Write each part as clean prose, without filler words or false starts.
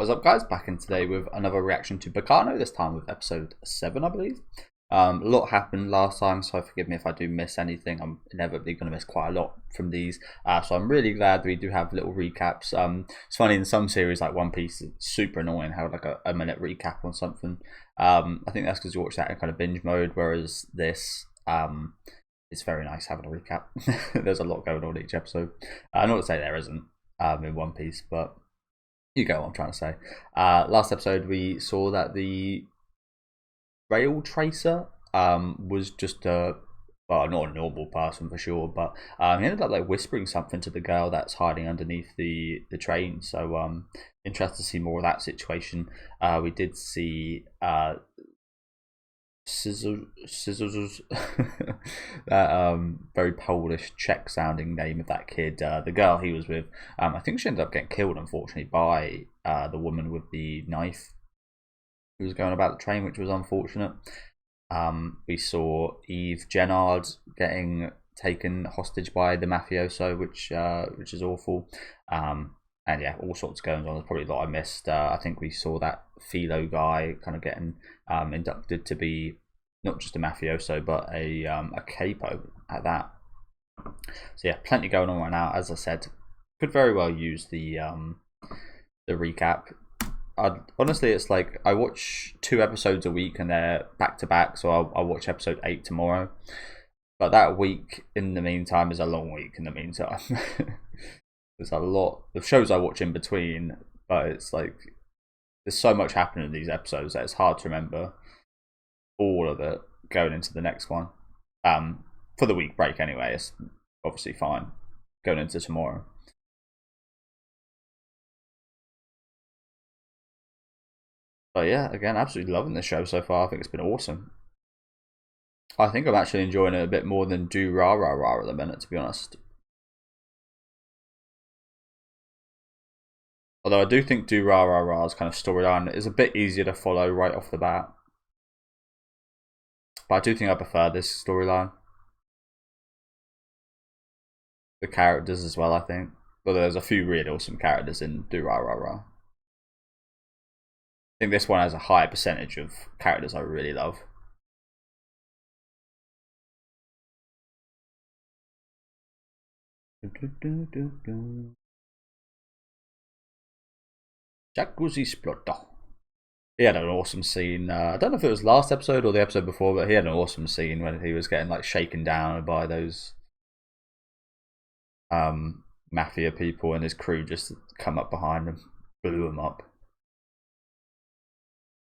What is up, guys? Back in today with another reaction to Baccano, this time with episode 7, I believe. A lot happened last time, so forgive me if I do miss anything. I'm inevitably going to miss quite a lot from these, so I'm really glad we do have little recaps. It's funny, in some series like One Piece, it's super annoying how like a minute recap on something. I think that's because you watch that in kind of binge mode, whereas this, it's very nice having a recap. There's a lot going on each episode. Not to say there isn't in One Piece, but you get what I'm trying to say. Last episode we saw that the rail tracer was just well, not a normal person for sure, but he ended up like whispering something to the girl that's hiding underneath the train. So interested to see more of that situation. We did see Scissors that very Polish Czech sounding name of that kid, the girl he was with. I think she ended up getting killed, unfortunately, by the woman with the knife who was going about the train, which was unfortunate. We saw Eve Gennard getting taken hostage by the mafioso, which is awful. And yeah, all sorts going on. There's probably a lot I missed. I think we saw that Philo guy kind of getting inducted to be not just a mafioso, but a capo at that. So yeah, plenty going on right now. As I said, could very well use the recap. Honestly, it's like I watch 2 episodes a week and they're back to back, so I'll watch episode 8 tomorrow. But that week in the meantime is a long week in the meantime. There's a lot of shows I watch in between, but it's like there's so much happening in these episodes that it's hard to remember all of it going into the next one. For the week break anyway, it's obviously fine going into tomorrow. But yeah, again, absolutely loving this show so far. I think it's been awesome. I think I'm actually enjoying it a bit more than Do Ra Ra Ra at the minute, to be honest. Although I do think Do Ra Ra Ra's kind of storyline is a bit easier to follow right off the bat. But I do think I prefer this storyline. The characters as well, I think. But there's a few really awesome characters in Do Ra Ra Ra. I think this one has a higher percentage of characters I really love. Jacuzzi Splotter. He had an awesome scene. I don't know if it was last episode or the episode before, but he had an awesome scene when he was getting like shaken down by those mafia people, and his crew just come up behind him, blew him up.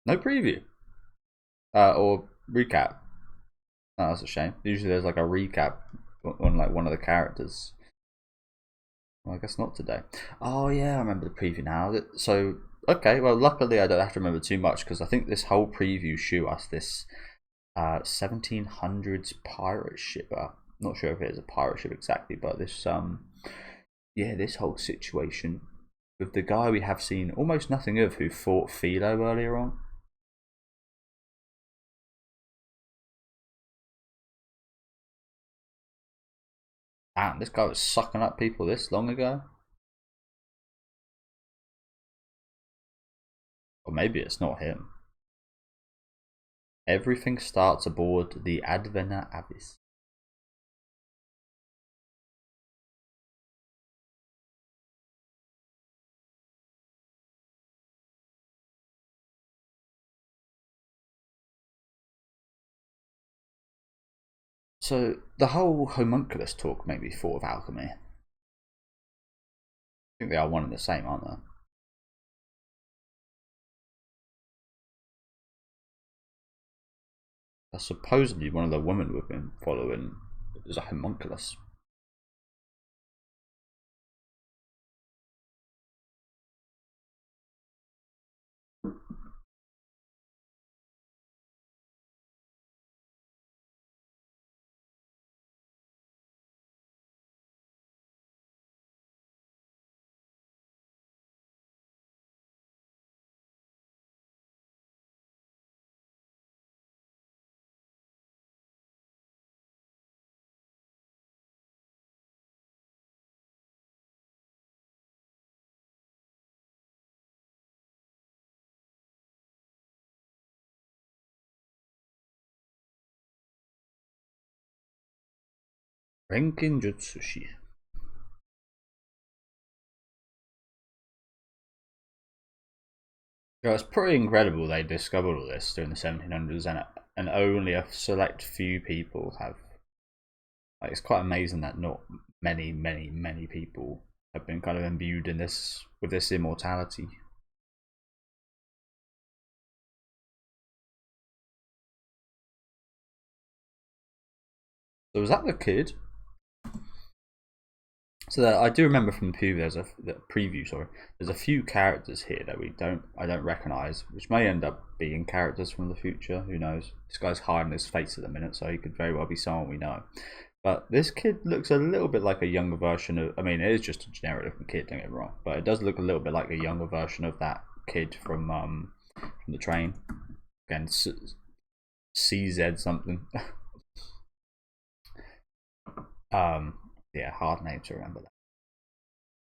No preview or recap. Oh, that's a shame. Usually there's like a recap on like one of the characters. Well, I guess not today. Oh yeah, I remember the preview now. So okay, well luckily I don't have to remember too much because I think this whole preview shoot us this 1700s pirate ship. Not sure if it is a pirate ship exactly, but this yeah, this whole situation with the guy we have seen almost nothing of who fought Philo earlier on. Damn, this guy was sucking up people this long ago. Or maybe it's not him. Everything starts aboard the Advena Abyss. So the whole homunculus talk made me thought of alchemy. I think they are one and the same, aren't they? That's supposedly one of the women we've been following is a homunculus. Renkin Jutsushi. Yeah, it's pretty incredible they discovered all this during the 1700s, and only a select few people have. Like, it's quite amazing that not many people have been kind of imbued in this with this immortality. So was that the kid? So that I do remember from the preview. Sorry, there's a few characters here that I don't recognise, which may end up being characters from the future. Who knows? This guy's hiding his face at the minute, so he could very well be someone we know. But this kid looks a little bit like a younger version of. I mean, it is just a generic looking kid. Don't get me wrong, but it does look a little bit like a younger version of that kid from the train. Again, CZ something. Yeah, hard name to remember that.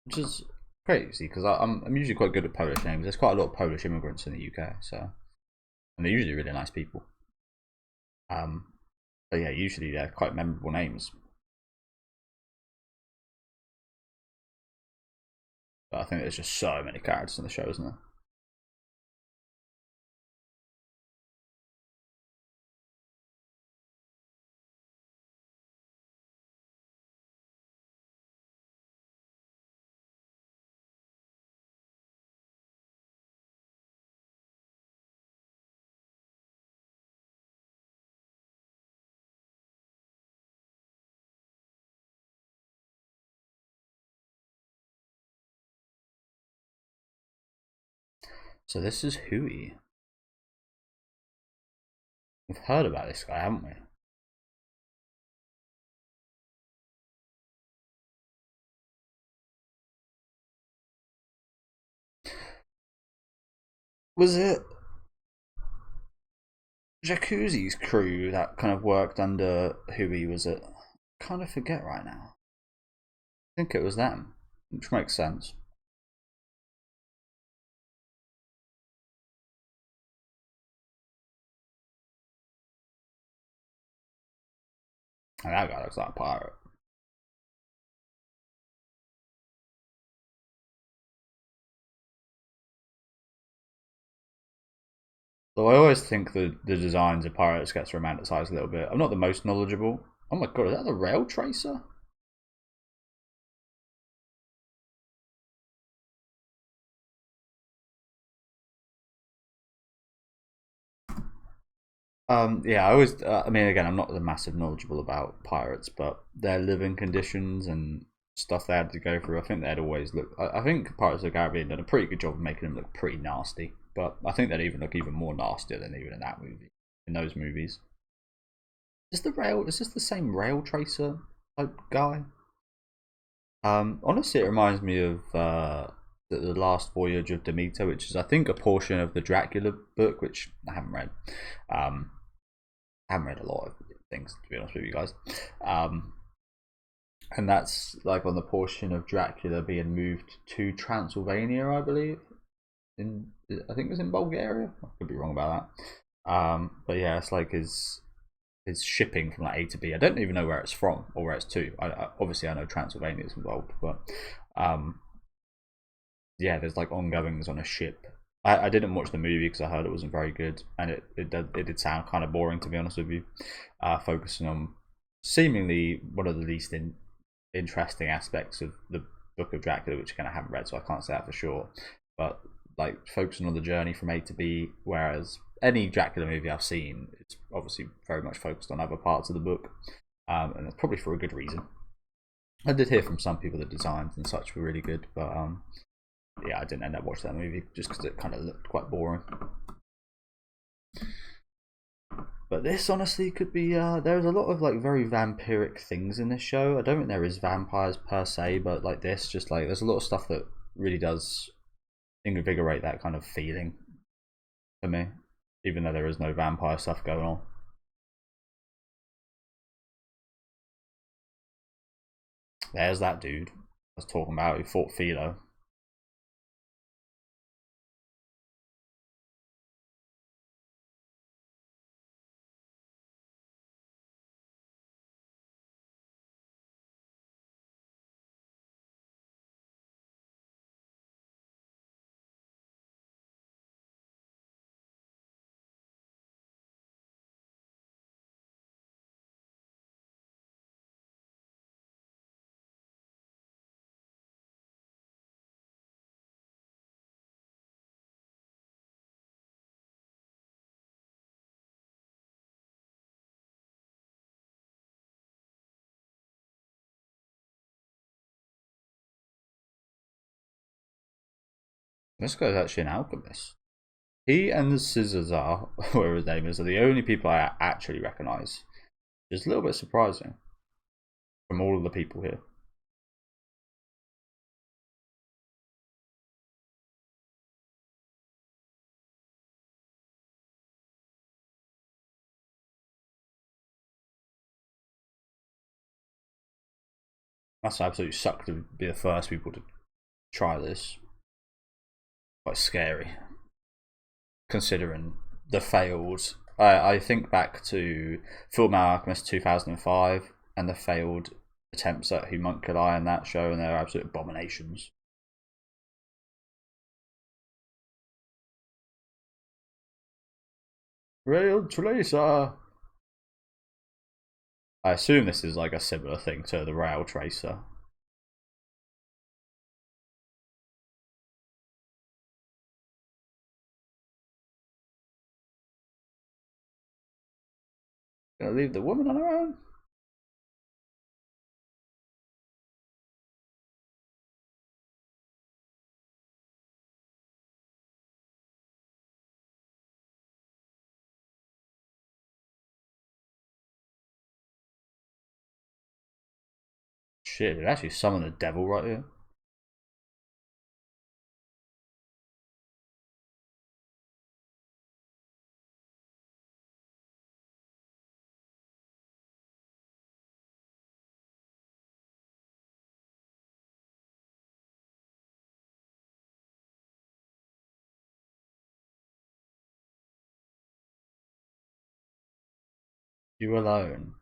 Which is crazy because I'm usually quite good at Polish names. There's quite a lot of Polish immigrants in the UK, so and they're usually really nice people. But yeah, usually they're quite memorable names. But I think there's just so many characters in the show, isn't there? So this is Hui. We've heard about this guy, haven't we? Was it Jacuzzi's crew that kind of worked under Hui? Was it? I kind of forget right now. I think it was them, which makes sense. And that guy looks like a pirate. Though I always think the designs of pirates gets romanticized a little bit. I'm not the most knowledgeable. Oh my god, is that the rail tracer? Yeah, I always. I mean, again, I'm not the massive knowledgeable about pirates, but their living conditions and stuff they had to go through. I think they'd always look. I think Pirates of the Caribbean done a pretty good job of making them look pretty nasty. But I think they'd even look even more nastier than even in that movie. In those movies, is the rail? Is this the same rail tracer type guy? Honestly, it reminds me of the Last Voyage of Demeter, which is I think a portion of the Dracula book, which I haven't read. Um, I haven't read a lot of things to be honest with you guys. Um, and that's like on the portion of Dracula being moved to Transylvania, I believe. In I think it was in Bulgaria. I could be wrong about that. But yeah, it's like his shipping from like A to B. I don't even know where it's from or where it's to. Obviously I know Transylvania is involved, but um, yeah, there's like ongoings on a ship. I didn't watch the movie because I heard it wasn't very good, and it did sound kind of boring to be honest with you. Focusing on seemingly one of the least interesting aspects of the Book of Dracula, which again I haven't read, so I can't say that for sure. But like focusing on the journey from A to B, whereas any Dracula movie I've seen, it's obviously very much focused on other parts of the book, and it's probably for a good reason. I did hear from some people that designs and such were really good, but yeah, I didn't end up watching that movie just because it kind of looked quite boring. But this honestly could be. There's a lot of like very vampiric things in this show. I don't think there is vampires per se, but like this, just like there's a lot of stuff that really does invigorate that kind of feeling for me, even though there is no vampire stuff going on. There's that dude I was talking about who fought Philo. This guy's actually an alchemist. He and the Caesar, whatever his name is, are the only people I actually recognise. It's a little bit surprising from all of the people here. That's absolutely suck to be the first people to try this. Quite scary, considering the failed. I think back to Full Metal Alchemist 2005 and the failed attempts at Homunculi in that show, and they're absolute abominations. Rail Tracer! I assume this is like a similar thing to the Rail Tracer. Gonna leave the woman on her own? Shit, it actually summoned the devil right here. You alone.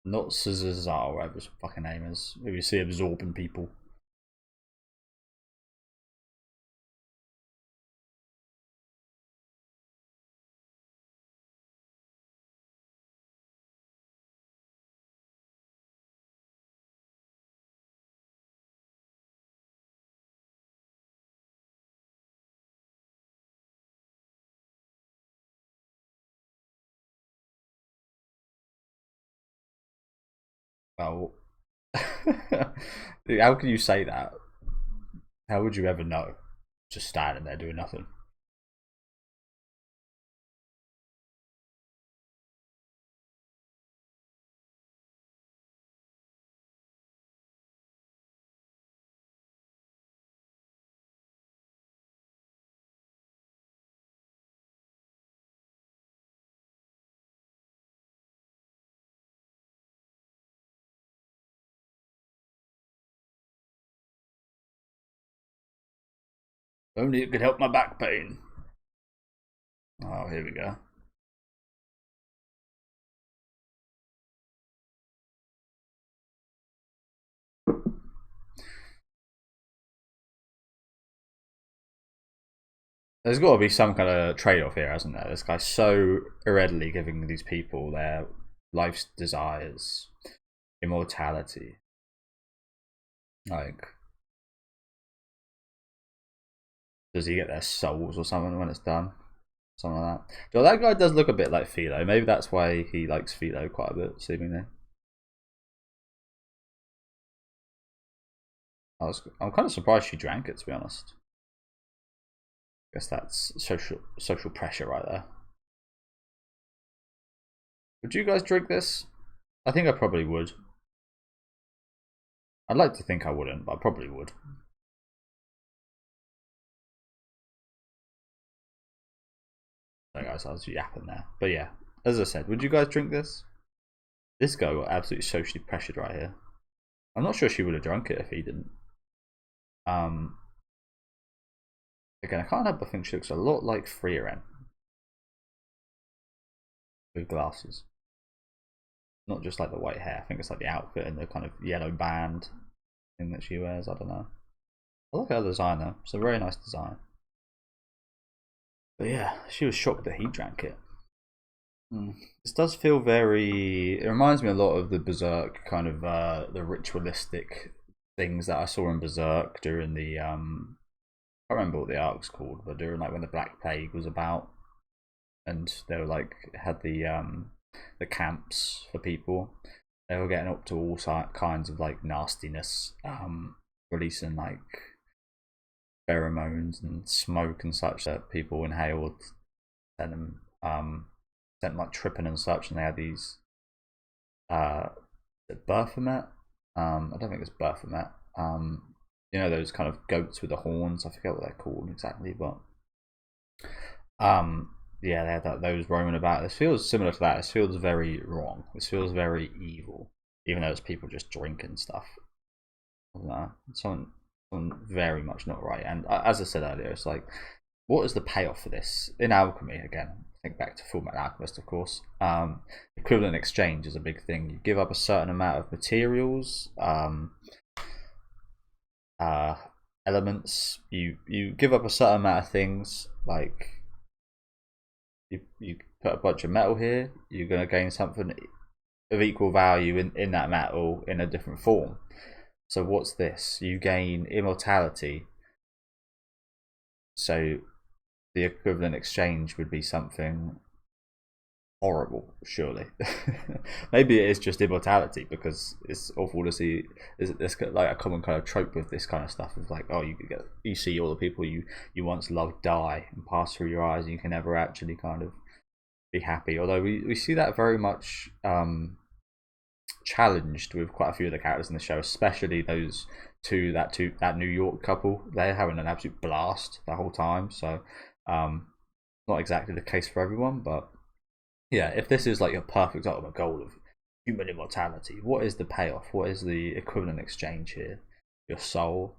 Not Cesar, whatever his fucking name is. Who you see absorbing people. Well, how can you say that? How would you ever know? Just standing there doing nothing. Only it could help my back pain. Oh, here we go. There's got to be some kind of trade-off here, hasn't there? This guy's so readily giving these people their life's desires, immortality. Like, does he get their souls or something when it's done? Something like that. So that guy does look a bit like Philo. Maybe that's why he likes Philo quite a bit, seemingly. I'm kind of surprised she drank it, to be honest. I guess that's social pressure right there. Would you guys drink this? I think I probably would. I'd like to think I wouldn't, but I probably would. Sorry guys, I was yapping there. But yeah, as I said, would you guys drink this? This guy got absolutely socially pressured right here. I'm not sure she would have drunk it if he didn't. Again, I can't help but think she looks a lot like Freeren. With glasses. Not just like the white hair, I think it's like the outfit and the kind of yellow band thing that she wears, I don't know. I like her design though, it's a very nice design. But yeah, she was shocked that he drank it. This does feel very. It reminds me a lot of the Berserk kind of the ritualistic things that I saw in Berserk during the I can't remember what the arc's called, but during like when the Black Plague was about, and they were like had the camps for people. They were getting up to all kinds of like nastiness, releasing like pheromones and smoke and such that people inhaled, sent them sent like tripping and such, and they had these Berthamet. I don't think it's Berthamet. You know those kind of goats with the horns. I forget what they're called exactly, but yeah, they had those roaming about. This feels similar to that. This feels very wrong. This feels very evil, even though it's people just drinking stuff. I don't know, something very much not right. And as I said earlier, it's like, what is the payoff for this in alchemy? Again, think back to Full Metal Alchemist, of course. Equivalent exchange is a big thing. You give up a certain amount of materials, elements. You give up a certain amount of things. Like you put a bunch of metal here, you're going to gain something of equal value in that metal in a different form. So what's this? You gain immortality. So the equivalent exchange would be something horrible, surely. Maybe it is just immortality, because it's awful to see. It's like a common kind of trope with this kind of stuff of like, oh, you see all the people you once loved die and pass through your eyes, and you can never actually kind of be happy. Although we see that very much challenged with quite a few of the characters in the show, especially those that New York couple. They're having an absolute blast the whole time. So not exactly the case for everyone, but yeah, if this is like your perfect ultimate goal of human immortality, what is the payoff? What is the equivalent exchange here? Your soul?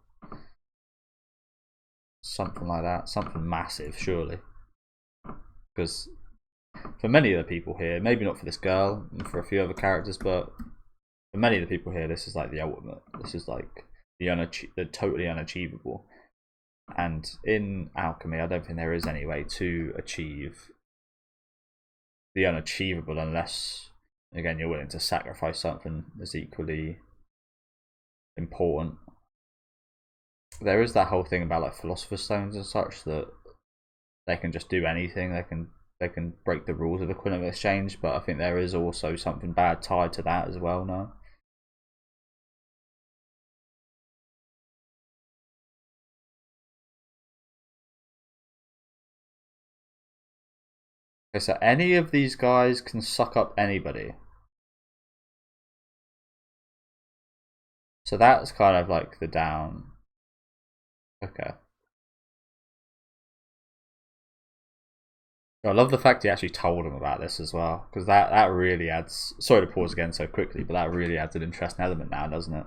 Something like that. Something massive, surely. Because for many of the people here, maybe not for this girl and for a few other characters, but for many of the people here, this is like the ultimate. This is like the totally unachievable. And in alchemy, I don't think there is any way to achieve the unachievable unless, again, you're willing to sacrifice something that's equally important. There is that whole thing about like philosopher's stones and such, that they can just do anything. They can break the rules of equivalent exchange, but I think there is also something bad tied to that as well now. Okay, so any of these guys can suck up anybody. So that's kind of like the down. Okay. I love the fact he actually told him about this as well, because that really adds. Sorry to pause again so quickly, but that really adds an interesting element now, doesn't it?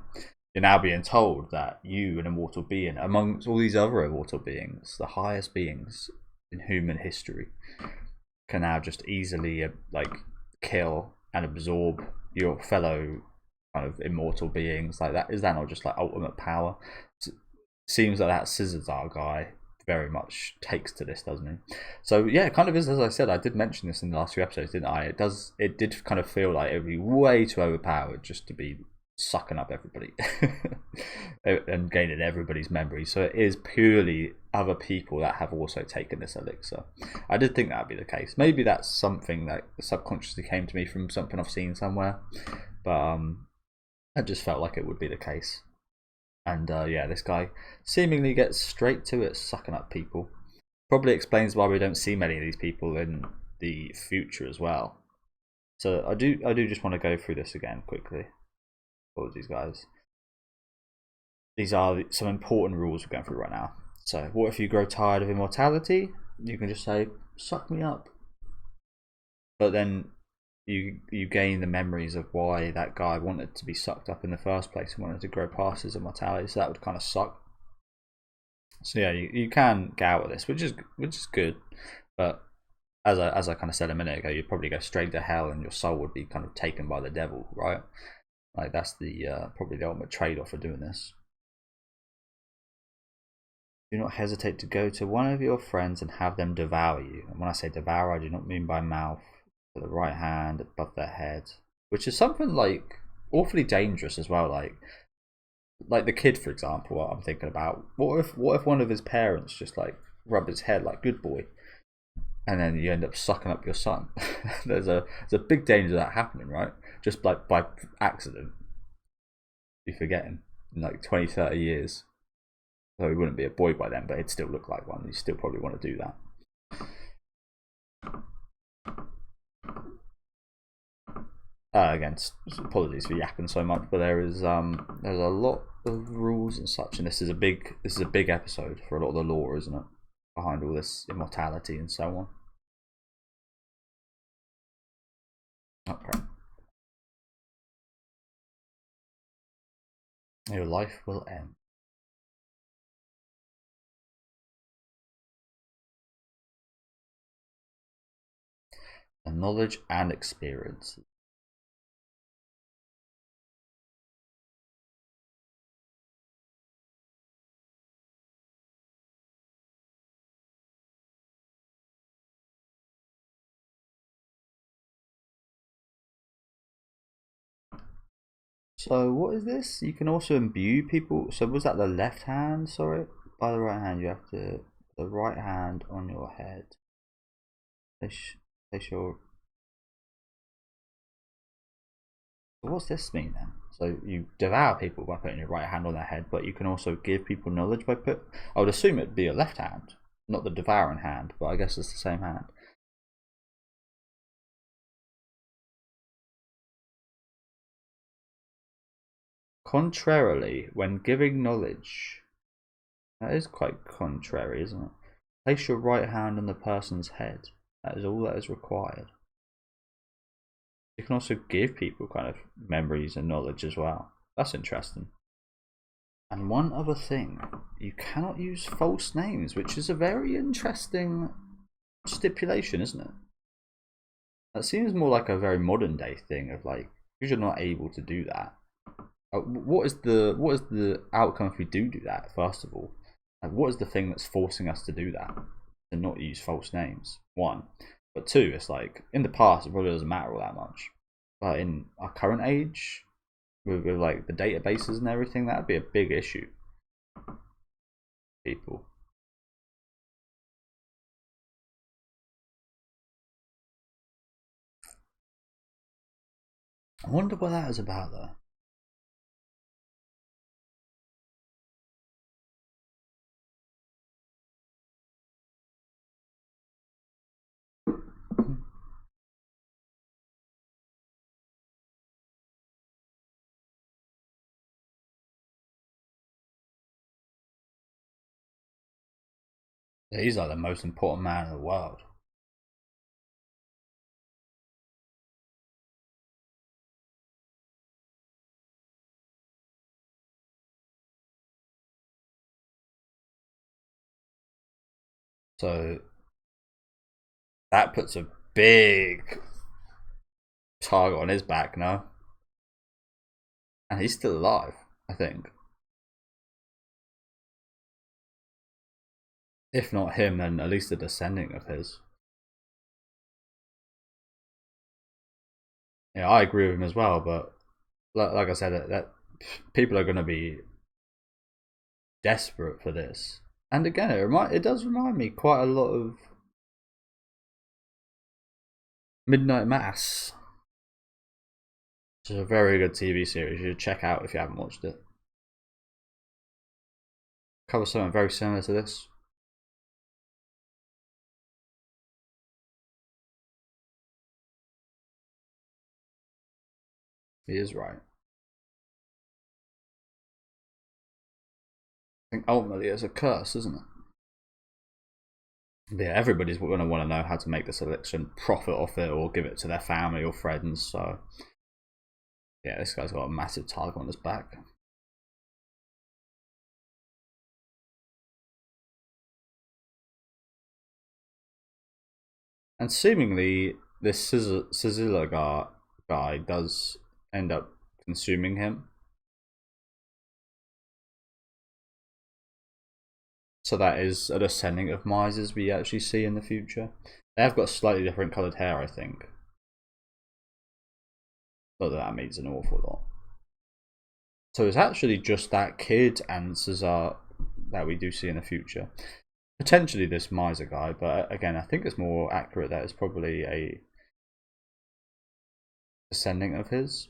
You're now being told that you, an immortal being, amongst all these other immortal beings, the highest beings in human history, can now just easily like kill and absorb your fellow kind of immortal beings. Like that, is that not just like ultimate power? It seems like that Scissor guy very much takes to this, doesn't he? So yeah, it kind of is, as I said. I did mention this in the last few episodes, didn't I? It did kind of feel like it would be way too overpowered just to be sucking up everybody and gaining everybody's memories. So it is purely other people that have also taken this elixir. I did think that would be the case. Maybe that's something that subconsciously came to me from something I've seen somewhere, but I just felt like it would be the case. And yeah, this guy seemingly gets straight to it, sucking up people. Probably explains why we don't see many of these people in the future as well. So I do just want to go through this again quickly. Apologies, guys. These are some important rules we're going through right now. So, what if you grow tired of immortality? You can just say, "Suck me up." But then you gain the memories of why that guy wanted to be sucked up in the first place and wanted to grow past his immortality. So that would kind of suck. So yeah, you can get out of this, which is good. But as I kind of said a minute ago, you'd probably go straight to hell, and your soul would be kind of taken by the devil, right? Like that's the probably the ultimate trade-off for doing this. Do not hesitate to go to one of your friends and have them devour you. And when I say devour, I do not mean by mouth. To the right hand above their head, which is something like awfully dangerous as well. Like the kid, for example, what I'm thinking about. What if one of his parents just like rub his head like good boy, and then you end up sucking up your son? there's a big danger of that happening, right? Just like by accident. Be forgetting in like 20, 30 years. So he wouldn't be a boy by then, but he'd still look like one. He'd still probably want to do that. Again, apologies for yapping so much, but there's a lot of rules and such, and this is a big episode for a lot of the lore, isn't it? Behind all this immortality and so on. Okay. Your life will end. And knowledge and experience. So what is this? You can also imbue people. So was that the left hand? Sorry, by the right hand you have to the right hand on your head. Place your. What's this mean then? So you devour people by putting your right hand on their head, but you can also give people knowledge by put. I would assume it'd be your left hand, not the devouring hand, but I guess it's the same hand. Contrarily, when giving knowledge, that is quite contrary, isn't it? Place your right hand on the person's head. That is all that is required. You can also give people kind of memories and knowledge as well. That's interesting. And one other thing, you cannot use false names, which is a very interesting stipulation, isn't it? That seems more like a very modern day thing of like, because you're not able to do that. What is the outcome if we do that? First of all, like, what is the thing that's forcing us to do that? To not use false names. One, but two, it's like in the past it probably doesn't matter all that much, but in our current age, with like the databases and everything, that'd be a big issue. People. I wonder what that is about though. Yeah, he's like the most important man in the world. So that puts a big target on his back now. And he's still alive, I think. If not him, then at least a descendant of his. Yeah, I agree with him as well, but like I said, that people are going to be desperate for this. And again, it does remind me quite a lot of Midnight Mass. It's a very good TV series. You should check out if you haven't watched it. Covers something very similar to this. He is right. I think ultimately it's a curse, isn't it? Yeah, everybody's going to want to know how to make this elixir, profit off it, or give it to their family or friends. So, yeah, this guy's got a massive target on his back. And seemingly, this Sizzler guy does end up consuming him. So that is a descending of Mises we actually see in the future. They have got slightly different coloured hair, I think. Not that means an awful lot. So it's actually just that kid and Cesar that we do see in the future. Potentially this Miser guy, but again, I think it's more accurate that it's probably a descending of his.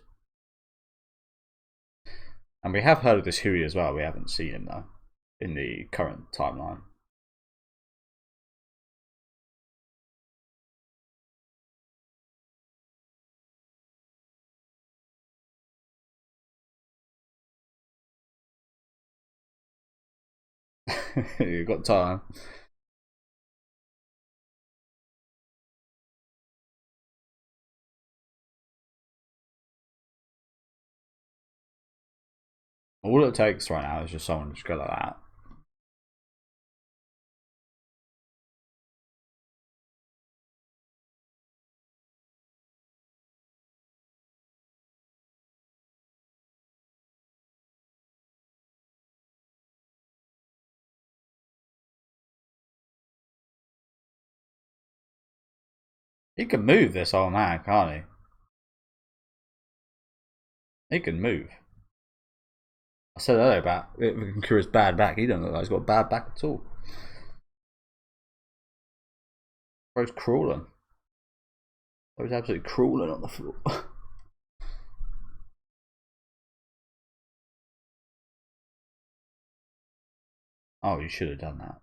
And we have heard of this Huey as well, we haven't seen him though. in the current timeline. You've got time. All it takes right now is just someone to just go like that. He can move, this old man, can't he? He can move. I said earlier about Vancouver's bad back. He doesn't look like he's got a bad back at all. Bro's crawling. Bro's absolutely crawling on the floor. Oh, you should have done that.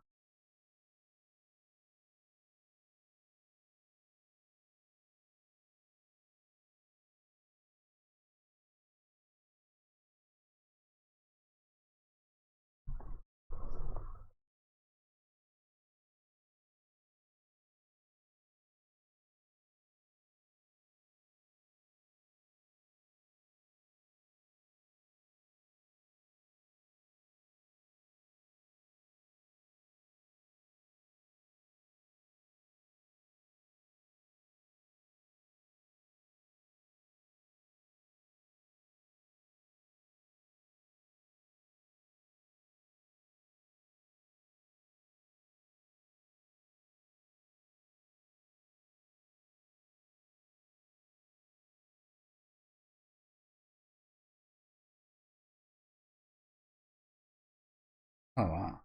Oh wow.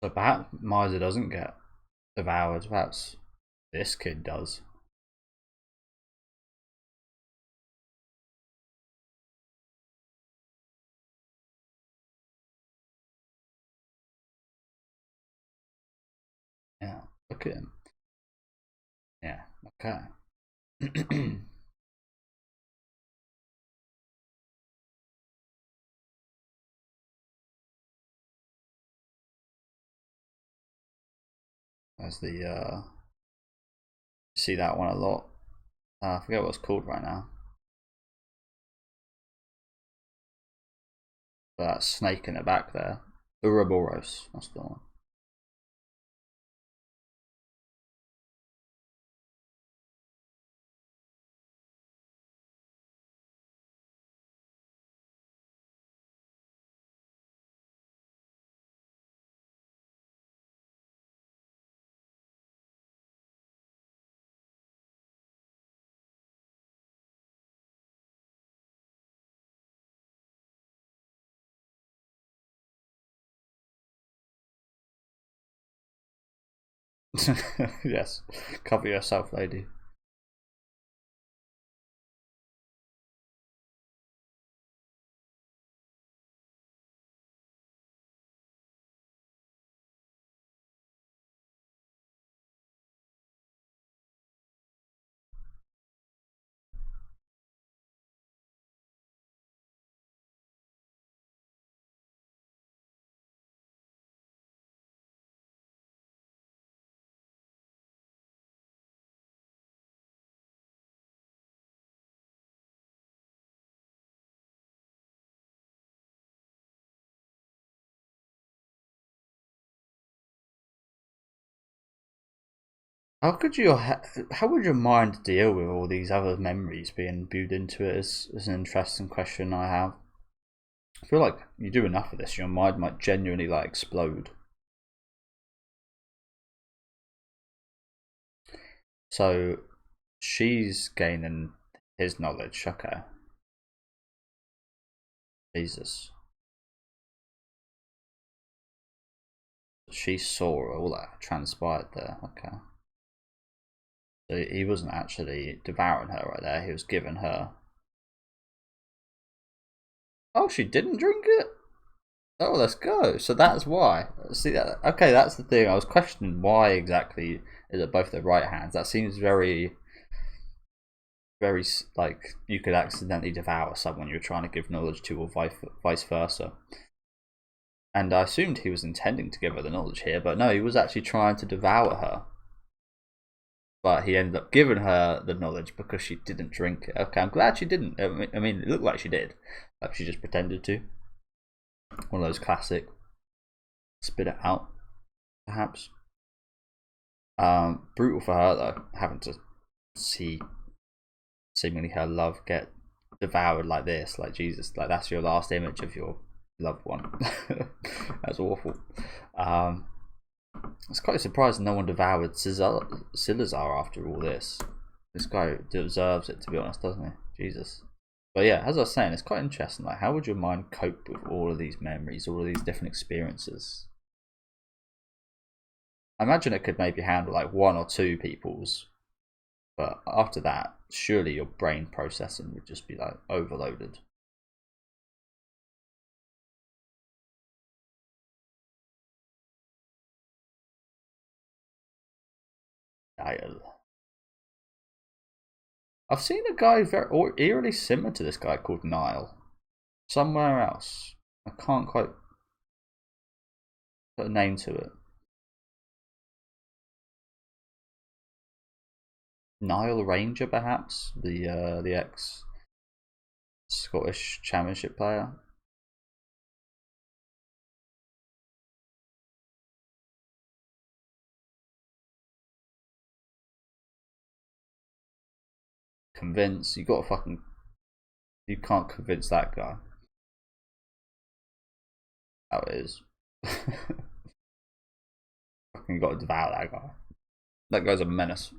So perhaps Miser doesn't get devoured. Perhaps this kid does. Yeah. Look at him. Yeah. Okay. There's the see that one a lot. I forget what it's called right now. But that snake in the back there. Ouroboros. That's the one. Yes. Cover yourself, lady. How could you? How would your mind deal with all these other memories being imbued into it? Is an interesting question I have. I feel like you do enough of this, your mind might genuinely like explode. So she's gaining his knowledge. Okay, Jesus. She saw all that transpired there. Okay, so he wasn't actually devouring her right there. He was giving her. Oh, she didn't drink it. Oh, let's go. So that's why. See that? Okay, that's the thing. I was questioning why exactly is it both their right hands. That seems very, very like you could accidentally devour someone you're trying to give knowledge to, or vice versa. And I assumed he was intending to give her the knowledge here, but no, he was actually trying to devour her. But he ended up giving her the knowledge because she didn't drink it. Okay, I'm glad she didn't. I mean, it looked like she did. Like she just pretended to. One of those classic spit it out, perhaps. Brutal for her though, having to see seemingly her love get devoured like this. Like Jesus, like that's your last image of your loved one. That's awful. It's quite surprising no one devoured Silazar after all this. This guy deserves it, to be honest, doesn't he? Jesus. But yeah, as I was saying, it's quite interesting. Like, how would your mind cope with all of these memories, all of these different experiences? I imagine it could maybe handle like one or two people's, but after that, surely your brain processing would just be like overloaded. I've seen a guy very eerily similar to this guy called Nile somewhere else. I can't quite put a name to it. Nile Ranger, perhaps the ex Scottish Championship player. Convince you got to fucking you can't convince that guy. How it is. Fucking got to devour that guy. That guy's a menace.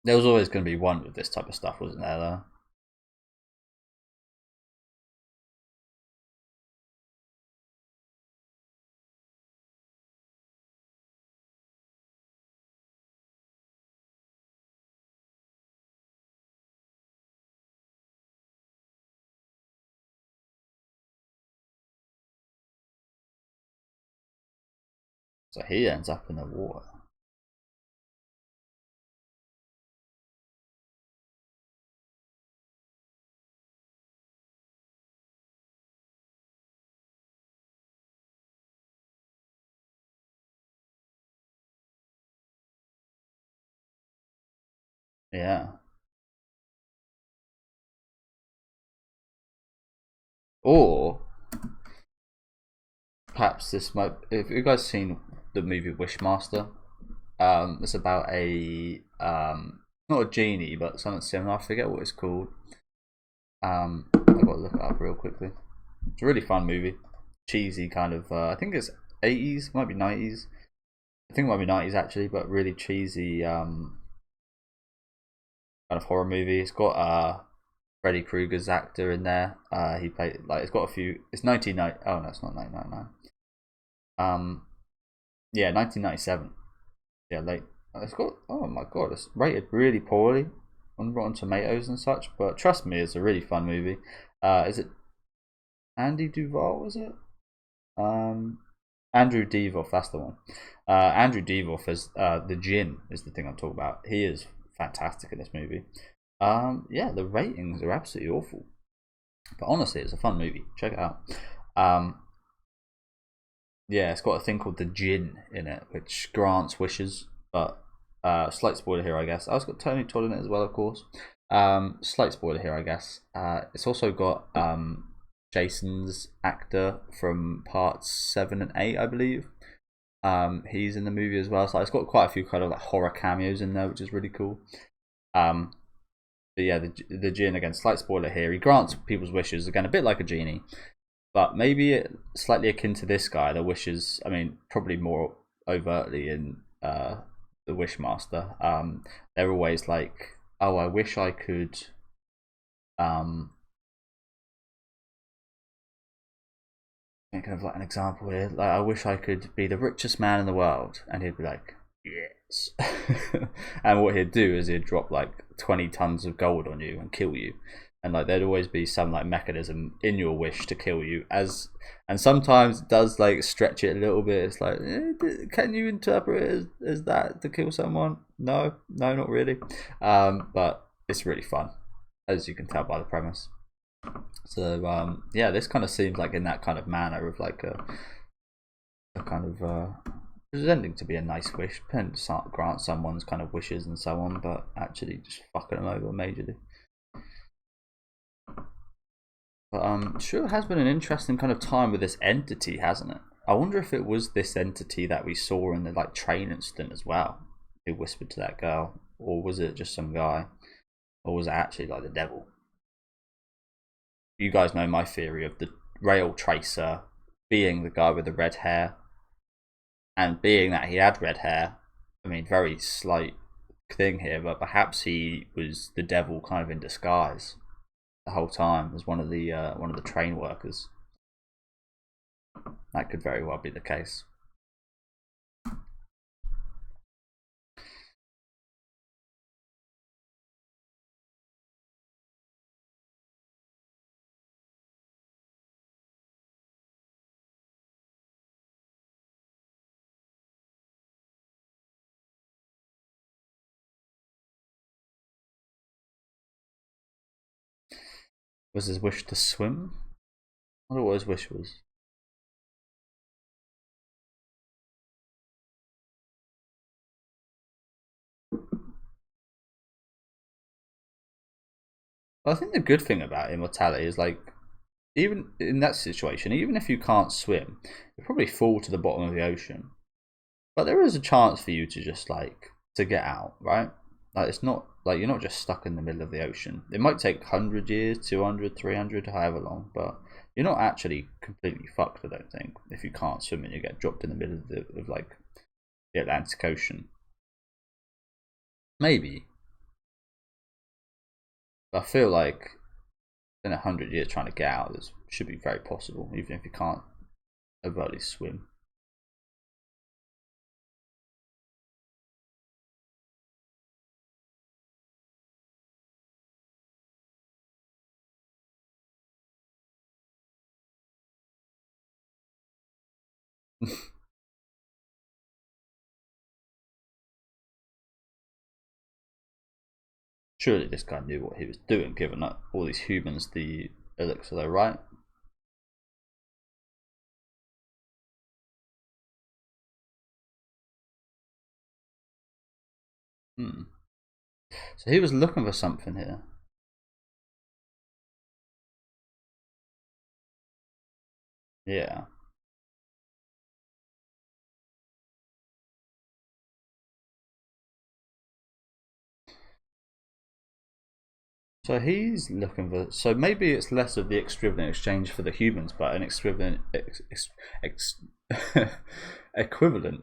There was always going to be one with this type of stuff, wasn't there? Though. So he ends up in the water. Yeah. Or perhaps this might. If you guys seen the movie Wishmaster, it's about a not a genie, but something similar. I forget what it's called. I've got to look it up real quickly. It's a really fun movie, cheesy kind of. I think it's 80s, might be 90s. I think it might be 90s actually, but really cheesy kind of horror movie. It's got Freddy Krueger's actor in there. He played like it's got a few. It's 1990. Oh no, it's not 1999. Yeah, 1997. Yeah, late. It's got. Oh my god, it's rated really poorly on Rotten Tomatoes and such. But trust me, it's a really fun movie. Is it Andy Duvall? Was it? Andrew Devoff. That's the one. Andrew Devoff is the Djinn is the thing I'm talking about. He is fantastic in this movie. Yeah, the ratings are absolutely awful, but honestly, it's a fun movie. Check it out. Yeah, it's got a thing called the Djinn in it, which grants wishes. But slight spoiler here, I guess. Oh, it's got Tony Todd in it as well, of course. Slight spoiler here, I guess. It's also got Jason's actor from parts 7 and 8, I believe. He's in the movie as well, so it's got quite a few kind of like horror cameos in there, which is really cool. But yeah, the Djinn, again, slight spoiler here. He grants people's wishes, again, a bit like a genie, but maybe slightly akin to this guy. The wishes, I mean, probably more overtly in the Wishmaster. They're always like, oh, I wish I could. Think of like an example here. Like, I wish I could be the richest man in the world, and he'd be like, yes. And what he'd do is he'd drop like 20 tons of gold on you and kill you. and like there'd always be some like mechanism in your wish to kill you, and sometimes it does like stretch it a little bit. It's like, can you interpret it as that to kill someone? No, not really. But it's really fun, as you can tell by the premise. So yeah, this kind of seems like in that kind of manner of like a kind of pretending to be a nice wish, pretending to grant someone's kind of wishes and so on, but actually just fucking them over majorly. But sure has been an interesting kind of time with this entity, hasn't it? I wonder if it was this entity that we saw in the like train incident as well, who whispered to that girl, or was it just some guy, or was it actually like the devil? You guys know my theory of the rail tracer being the guy with the red hair, and being that he had red hair. I mean, very slight thing here, but perhaps he was the devil kind of in disguise the whole time as one of the train workers. That could very well be the case. Was his wish to swim? I wonder what his wish was. I think the good thing about immortality is like, even in that situation, even if you can't swim, you'll probably fall to the bottom of the ocean. But there is a chance for you to just like to get out, right? Like it's not like you're not just stuck in the middle of the ocean. It might take 100 years, 200, 300, however long, but you're not actually completely fucked, I don't think, if you can't swim and you get dropped in the middle of like the Atlantic Ocean. Maybe. But I feel like in 100 years trying to get out, this should be very possible, even if you can't overtly swim. Surely this guy knew what he was doing, given that all these humans the elixir, though, right? Hmm. So he was looking for something here. Yeah. So he's looking for. So maybe it's less of the equivalent exchange for the humans, but an equivalent equivalent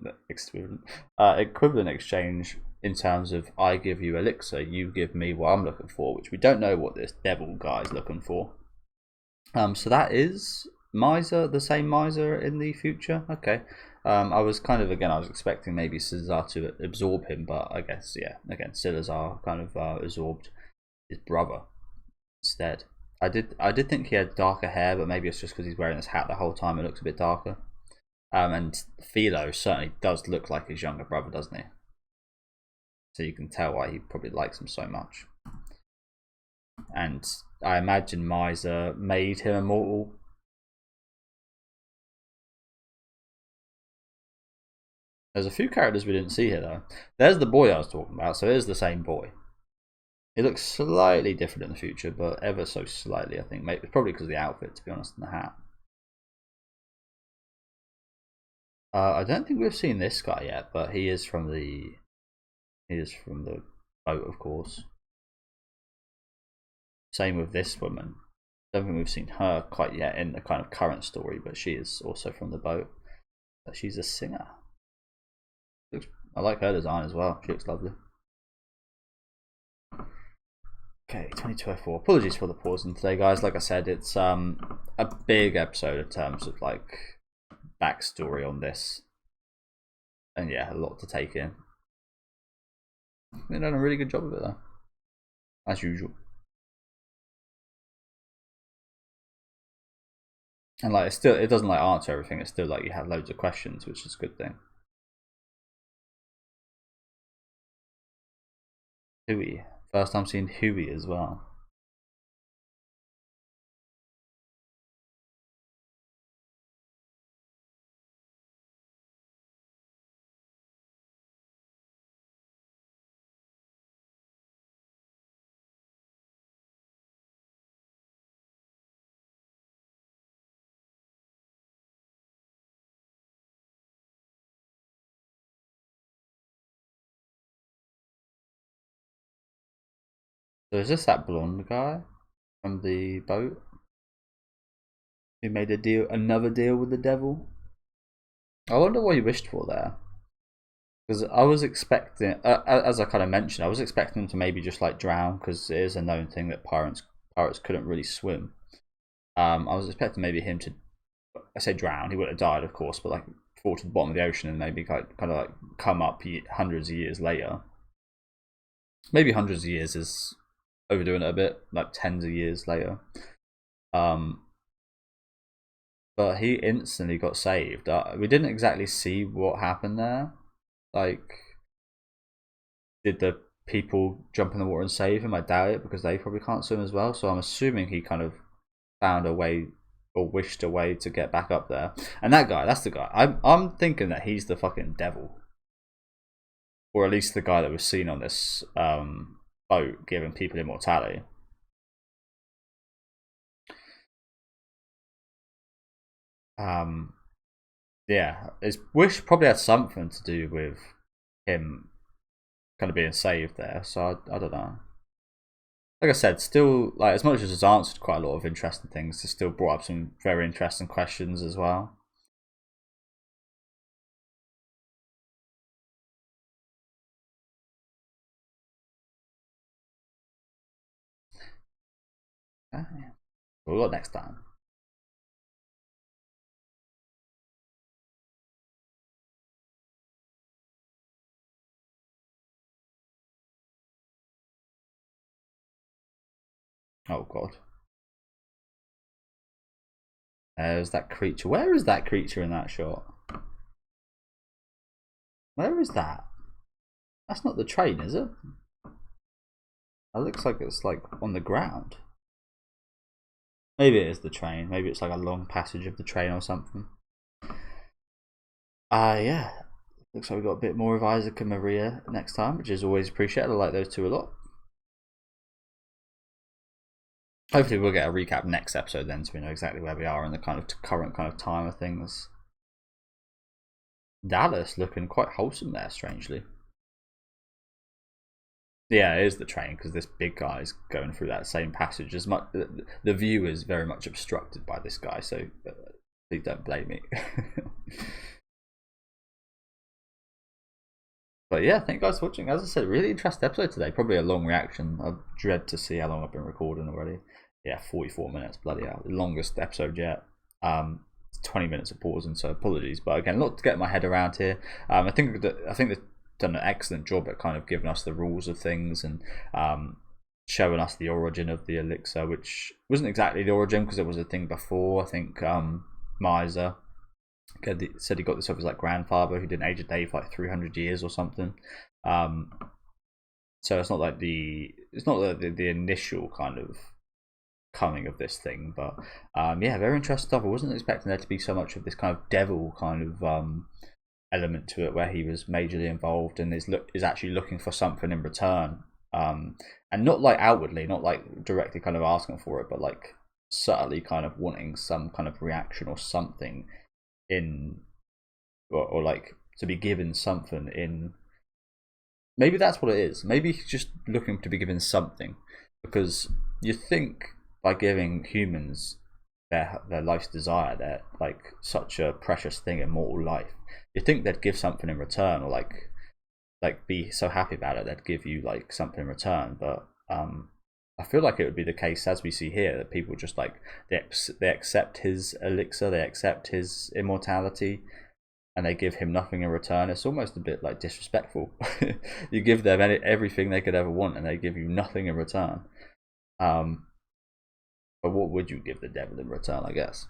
exchange in terms of I give you elixir, you give me what I'm looking for, which we don't know what this devil guy's looking for. So that is Miser, the same Miser in the future. Okay. I was kind of I was expecting maybe Caesar to absorb him, but I guess yeah. Again, Caesar kind of absorbed his brother instead. I did think he had darker hair, but maybe it's just because he's wearing this hat the whole time. It looks a bit darker. And Philo certainly does look like his younger brother, doesn't he? So you can tell why he probably likes him so much. And I imagine Miser made him immortal. There's a few characters we didn't see here though. There's the boy I was talking about, so it is the same boy. It looks slightly different in the future, but ever so slightly, I think. Maybe it's probably because of the outfit, to be honest, and the hat. I don't think we've seen this guy yet, but he is from the boat, of course. Same with this woman. Don't think we've seen her quite yet in the kind of current story, but she is also from the boat. But she's a singer. I like her design as well. She looks lovely. Okay, 2204. Apologies for the pausing today, guys. Like I said, it's a big episode in terms of like backstory on this, and yeah, a lot to take in. They've done a really good job of it though, as usual. And like it doesn't like answer everything. It's still like you have loads of questions, which is a good thing. Huey, first time seeing Huey as well. So is this that blonde guy from the boat who made a deal, another deal with the devil? I wonder what he wished for there. Because I was expecting, as I kind of mentioned, I was expecting him to maybe just like drown, because it is a known thing that pirates couldn't really swim. I was expecting maybe him to, I say drown, he would have died, of course, but like fall to the bottom of the ocean and maybe kind of like come up hundreds of years later. Maybe hundreds of years is overdoing it a bit, like tens of years later. Um, but he instantly got saved. We didn't exactly see what happened there. Like, did the people jump in the water and save him? I doubt it, because they probably can't swim as well. So I'm assuming he kind of found a way or wished a way to get back up there. And that guy, that's the guy. I'm thinking that he's the fucking devil, or at least the guy that was seen on this boat giving people immortality. Yeah, his wish probably had something to do with him kind of being saved there. So I don't know. Like I said, still, like, as much as it's answered quite a lot of interesting things, it still brought up some very interesting questions as well. Yeah. What we got next time? Oh god. There's that creature. Where is that creature in that shot? Where is that? That's not the train, is it? That looks like it's like on the ground. Maybe it is the train. Maybe it's like a long passage of the train or something. Yeah. Looks like we've got a bit more of Isaac and Maria next time, which is always appreciated. I like those two a lot. Hopefully we'll get a recap next episode then, so we know exactly where we are in the kind of current kind of time of things. Dallas looking quite wholesome there, strangely. Yeah, it is the train, because this big guy is going through that same passage. As much, the view is very much obstructed by this guy, so please don't blame me. But yeah, thank you guys for watching. As I said, really interesting episode today. Probably a long reaction. I dread to see how long I've been recording already. Yeah, 44 minutes, bloody hell. The longest episode yet. 20 minutes of pausing, so apologies. But again, a lot to get my head around here. I think they've done an excellent job at kind of giving us the rules of things and showing us the origin of the elixir, which wasn't exactly the origin because it was a thing before. I think Miser said he got this off his like grandfather who didn't age a day for like 300 years or something. So it's not like the initial kind of coming of this thing, but yeah, very interesting stuff. I wasn't expecting there to be so much of this kind of devil kind of element to it, where he was majorly involved and is actually looking for something in return, and not like outwardly, not like directly kind of asking for it, but like subtly kind of wanting some kind of reaction or something in, or like to be given something in. Maybe that's what it is. Maybe he's just looking to be given something, because you think by giving humans their life's desire, their like such a precious thing, immortal life, you think they'd give something in return, or like be so happy about it they'd give you like something in return. But I feel like it would be the case, as we see here, that people just like they accept his elixir, they accept his immortality, and they give him nothing in return. It's almost a bit like disrespectful. You give them everything they could ever want, and they give you nothing in return. But what would you give the devil in return, I guess?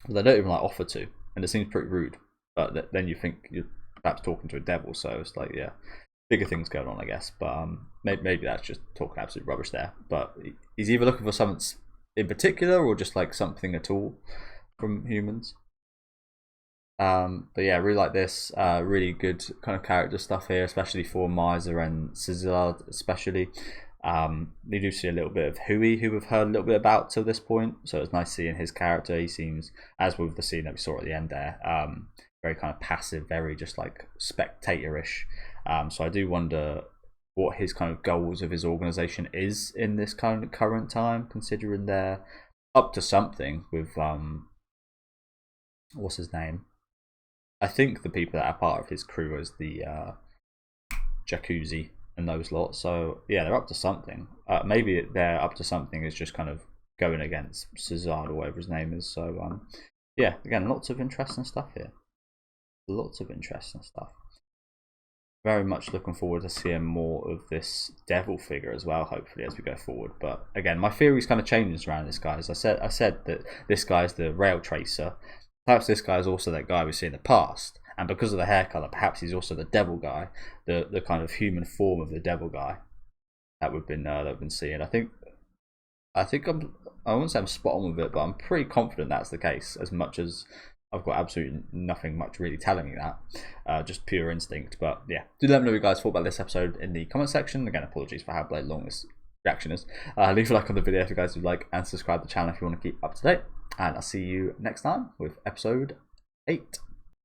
They don't even like offer to, and it seems pretty rude. But then you think you're perhaps talking to a devil, so it's like, yeah, bigger things going on, I guess. But maybe that's just talking absolute rubbish there. But he's either looking for something in particular or just like something at all from humans. But yeah, I really like this. Really good kind of character stuff here, especially for Miser and Cesar, especially. We do see a little bit of Hui, who we've heard a little bit about till this point, so it's nice seeing his character. He seems, as with the scene that we saw at the end there, very kind of passive, very just like spectatorish. So I do wonder what his kind of goals of his organization is in this kind of current time, considering they're up to something with what's his name? I think the people that are part of his crew is the Jacuzzi and those lots. So yeah, they're up to something. Maybe they're up to something is just kind of going against Cesar or whatever his name is. So yeah, again, lots of interesting stuff here. Lots of interesting stuff. Very much looking forward to seeing more of this devil figure as well, hopefully, as we go forward. But again, my theory's kind of changed around this guy. As I said that this guy's the rail tracer. Perhaps this guy is also that guy we've seen in the past, and because of the hair color, perhaps he's also the devil guy, the kind of human form of the devil guy that we've been seeing. I think I wouldn't say I'm spot on with it, but I'm pretty confident that's the case. As much as I've got absolutely nothing much really telling me that, just pure instinct. But yeah, do let me know what you guys thought about this episode in the comment section. Again, apologies for how long this reaction is. Leave a like on the video if you guys would like, and subscribe to the channel if you want to keep up to date. And I'll see you next time with episode 8.